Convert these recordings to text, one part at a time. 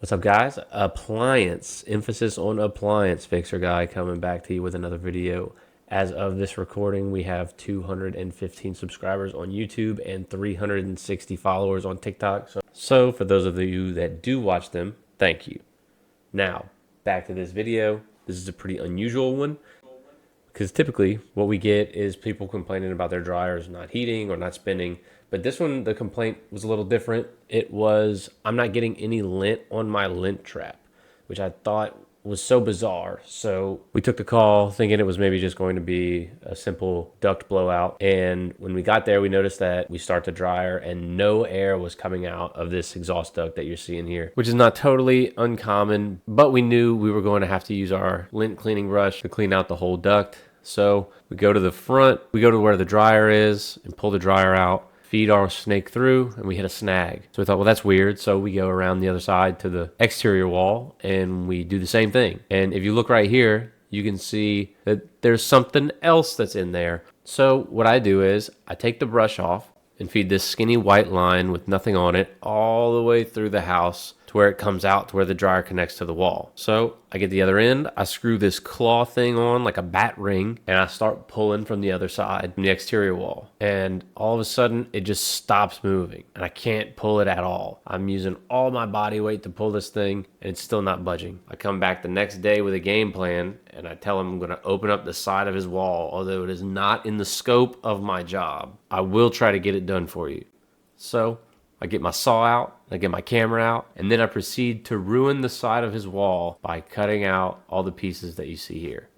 What's up, guys? Appliance, emphasis on appliance fixer guy coming back to you with another video. As of this recording, we have 215 subscribers on YouTube and 360 followers on TikTok. So for those of you that do watch them, thank you. Now, back to this video. This is a pretty unusual one because typically what we get is people complaining about their dryers not heating or not spinning. But this one, the complaint was a little different. It was, I'm not getting any lint on my lint trap, which I thought was so bizarre. So we took the call thinking it was maybe just going to be a simple duct blowout. And when we got there, we noticed that we start the dryer and no air was coming out of this exhaust duct that you're seeing here, which is not totally uncommon, but we knew we were going to have to use our lint cleaning brush to clean out the whole duct. So we go to the front, we go to where the dryer is and pull the dryer out, feed our snake through, and we hit a snag. So we thought, well, that's weird. So we go around the other side to the exterior wall and we do the same thing. And if you look right here, you can see that there's something else that's in there. So what I do is I take the brush off and feed this skinny white line with nothing on it all the way through the house to where it comes out to where the dryer connects to the wall. So I get the other end, I screw this claw thing on like a bat ring, and I start pulling from the other side, from the exterior wall. And all of a sudden, it just stops moving, and I can't pull it at all. I'm using all my body weight to pull this thing, and it's still not budging. I come back the next day with a game plan, and I tell him I'm gonna open up the side of his wall, although it is not in the scope of my job. I will try to get it done for you. So I get my saw out, I get my camera out, and then I proceed to ruin the side of his wall by cutting out all the pieces that you see here.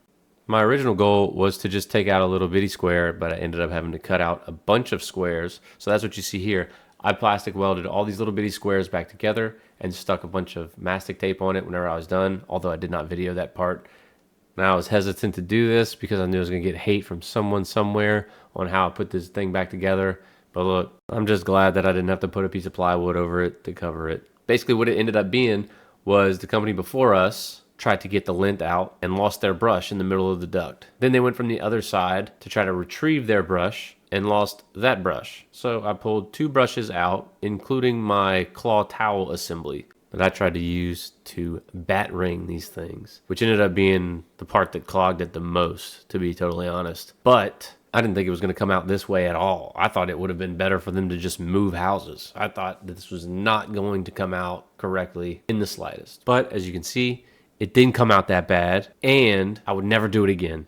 My original goal was to just take out a little bitty square, but I ended up having to cut out a bunch of squares. So that's what you see here. I plastic welded all these little bitty squares back together and stuck a bunch of mastic tape on it whenever I was done, although I did not video that part. Now I was hesitant to do this because I knew I was going to get hate from someone somewhere on how I put this thing back together. But look, I'm just glad that I didn't have to put a piece of plywood over it to cover it. Basically what it ended up being was the company before us tried to get the lint out and lost their brush in the middle of the duct. Then they went from the other side to try to retrieve their brush and lost that brush. So I pulled two brushes out, including my claw towel assembly that I tried to use to bat ring these things, which ended up being the part that clogged it the most, to be totally honest. But I didn't think it was going to come out this way at all. I thought it would have been better for them to just move houses. I thought that this was not going to come out correctly in the slightest. But as you can see, it didn't come out that bad, and I would never do it again.